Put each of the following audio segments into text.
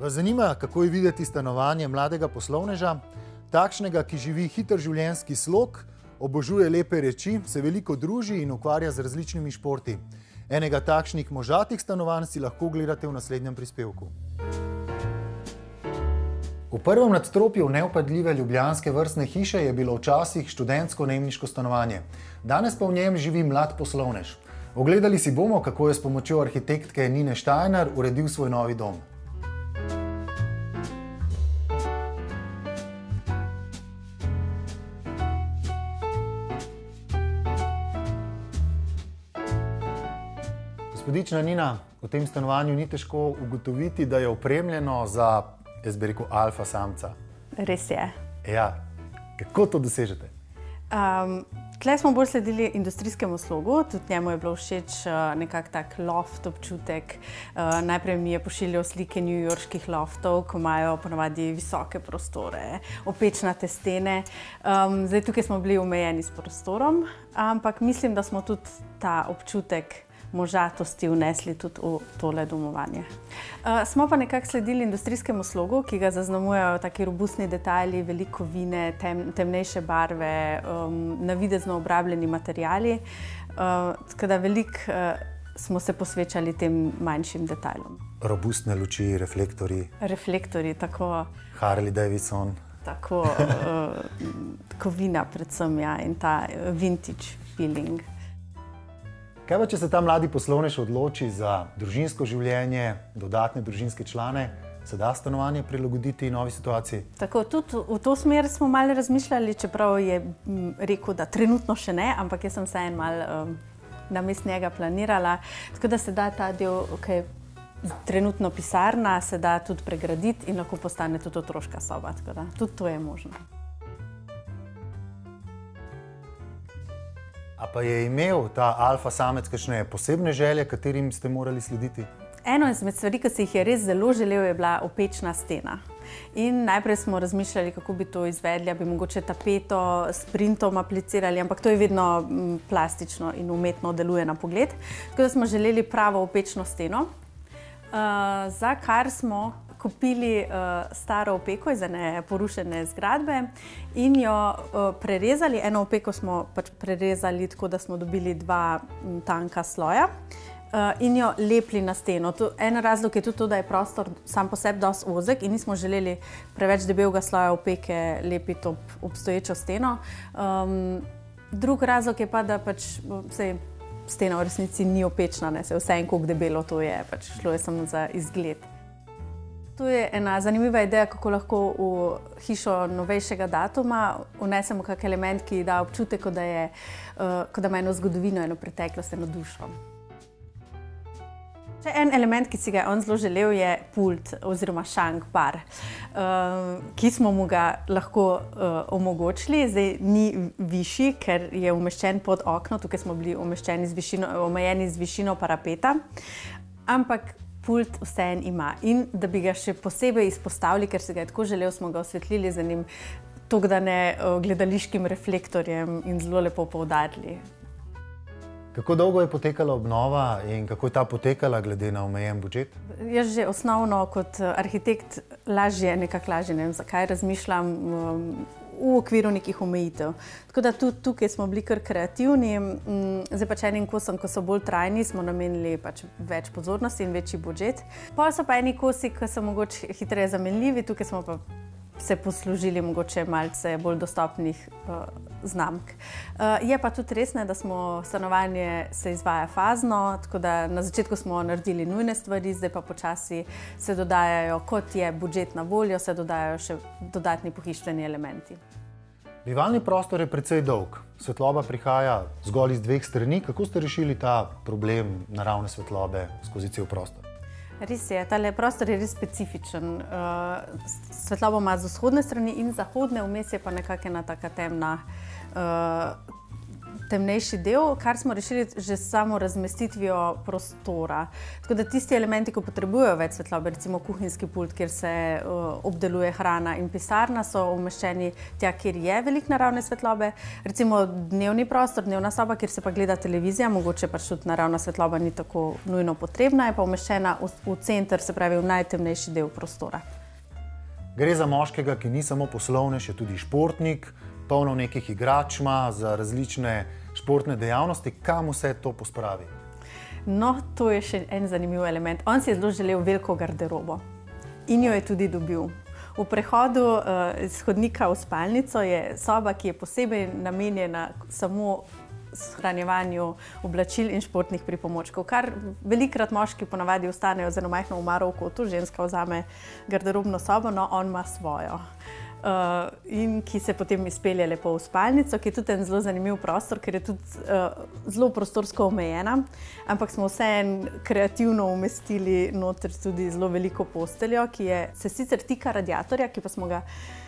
Vas zanima, kako je videti stanovanje mladega poslovneža, takšnega, ki živi hiter življenjski slog, obožuje lepe reči, se veliko druži in ukvarja z različnimi športi. Enega takšnih možatih stanovanj si lahko gledate v naslednjem prispevku. V prvem nadstropju neupadljive ljubljanske vrstne hiše je bilo včasih študentsko-najemniško stanovanje. Danes pa v njem živi mlad poslovnež. Ogledali si bomo, kako je s pomočjo arhitektke Nine Steiner uredil svoj novi dom. Gospodična Nina, v tem stanovanju ni težko ugotoviti, da je opremljeno za, jaz bi rekel, alfa samca. Res je. Ja, kako to dosežete? Tle smo bolj sledili industrijskemu slogu, tudi njemu je bilo všeč nekak tak loft občutek. Najprej mi je pošiljal slike newyorških loftov, ko imajo ponavadi visoke prostore, opečnate stene. Zdaj tukaj smo bili omejeni s prostorom, ampak mislim, da smo tudi ta občutek možatosti vnesli tudi v tole domovanje. Smo pa nekako sledili industrijskemu slogu, ki ga zaznamujejo taki robustni detajli, veliko kovine, temnejše barve, navidezno obrabljeni materiali. Tako da veliko smo se posvečali tem manjšim detajlom. Robustne luči, reflektorji. Reflektorji, tako. Harley Davidson. Tako, kovina predvsem, ja, in ta vintage feeling. Kaj pa, če se ta mladi poslovnež odloči za družinsko življenje, dodatne družinske člane, se da stanovanje prilagoditi novi situaciji? Tako, tudi v to smer smo malo razmišljali, čeprav je rekel, da trenutno še ne, ampak jaz sem vseeno malo namesto njega planirala. Tako da se da ta del, ki je trenutno pisarna, se da tudi pregraditi in lahko postane tudi otroška soba. Tako da tudi to je možno. A pa je imel ta alfa samec kakšne posebne želje, katerim ste morali slediti? Eno izmed stvari, ki si jih je res zelo želel, je bila opečna stena. In najprej smo razmišljali, kako bi to izvedli, bi mogoče tapeto s printom aplicirali, ampak to je vedno plastično in umetno deluje na pogled. Tako da smo želeli pravo opечно steno, za kar smo kupili staro opeko iz ene porušene zgradbe in jo prerezali. Eno opeko smo pač prerezali tako, da smo dobili dva tanka sloja in jo lepili na steno. En razlog je tudi to, da je prostor sam po sebi dosti ozek in nismo želeli preveč debelega sloja opeke lepiti ob obstoječo steno. Drug razlog je pa, da pač stena v resnici ni opečna, ne, se vse en koliko debelo to je, pač šlo je samo za izgled. To je ena zanimiva ideja, kako lahko v hišo novejšega datuma vnesemo kak element, ki da občutek, kot da ima eno zgodovino, eno preteklost, eno dušo. Še en element, ki si ga je on zelo želel, je pult oziroma šank bar, ki smo mu ga lahko omogočili. Zdaj ni višji, ker je umeščen pod okno, tukaj smo bili omejeni z višino parapeta, ampak pult vseeno ima. In da bi ga še posebej izpostavili, ker se ga je tako želel, smo ga osvetlili z enim tokdane gledališkim reflektorjem in zelo lepo poudarili. Kako dolgo je potekala obnova in kako je ta potekala glede na omejen budžet? Jaz že osnovno kot arhitekt nekako lažje, ne vem zakaj, razmišljam v okviru nekih omejitev. Tako da tudi tukaj smo bili kar kreativni. Zdaj pač enim kosom, ko so bolj trajni, smo namenili pač več pozornosti in večji budžet. Pol so pa eni kosi, ki so mogoče hitreje zamenljivi, tukaj smo pa se poslužili mogoče malce bolj dostopnih znamk. Je pa tudi res, da smo stanovanje se izvaja fazno, tako da na začetku smo naredili nujne stvari, zdaj pa počasi se dodajajo, kot je budžet na voljo, se dodajajo še dodatni pohištveni elementi. Bivalni prostor je precej dolg. Svetloba prihaja zgolj iz dveh strani. Kako ste rešili ta problem naravne svetlobe skozi cel prostor? Res je, tale prostor je res specifičen. Svetlobo ima z vzhodne strani in zahodne, vmes je pa nekako ena taka temnejši del, kar smo rešili že samo razmestitvijo prostora. Tako da tisti elementi, ki potrebujejo več svetlobe, recimo kuhinjski pult, kjer se obdeluje hrana, in pisarna, so umeščeni tja, kjer je veliko naravne svetlobe. Recimo dnevni prostor, dnevna soba, kjer se pa gleda televizija, mogoče pač tudi naravna svetloba ni tako nujno potrebna, je pa umeščena v center, se pravi v najtemnejši del prostora. Gre za moškega, ki ni samo poslovnež, je tudi športnik, polno nekih igrač ima za različne športne dejavnosti. Kam vse to pospravi? No, to je še en zanimiv element. On si je zelo želel veliko garderobo in jo je tudi dobil. V prehodu iz hodnika v spalnico je soba, ki je posebej namenjena samo shranjevanju oblačil in športnih pripomočkov. Kar velikokrat moški ponavadi ostanejo z eno majhno omaro v kotu, ženska vzame garderobno sobo, no on ima svojo. In ki se potem izpelje lepo v spalnico, ki je tudi en zelo zanimiv prostor, ker je tudi zelo prostorsko omejena, ampak smo vseeno kreativno umestili noter tudi zelo veliko posteljo, ki se sicer tika radiatorja, ki pa smo ga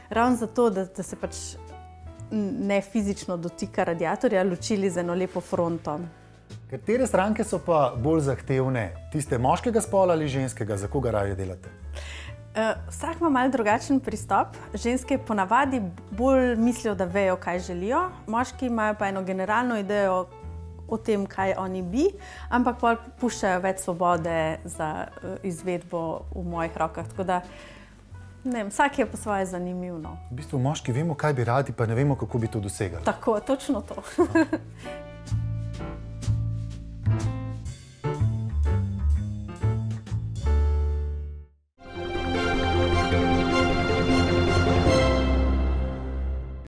ravno zato, da se pač ne fizično dotika radiatorja, ločili z eno lepo fronto. Katere stranke so pa bolj zahtevne? Tiste moškega spola ali ženskega? Za koga raje delate? Vsak ima malo drugačen pristop. Ženske ponavadi bolj mislijo, da vejo, kaj želijo. Moški imajo pa eno generalno idejo o tem, kaj oni bi, ampak pol puščajo več svobode za izvedbo v mojih rokah. Tako da, ne vem, vsak je po svoje zanimiv. V bistvu moški vemo, kaj bi radi, pa ne vemo, kako bi to dosegali. Tako, točno to.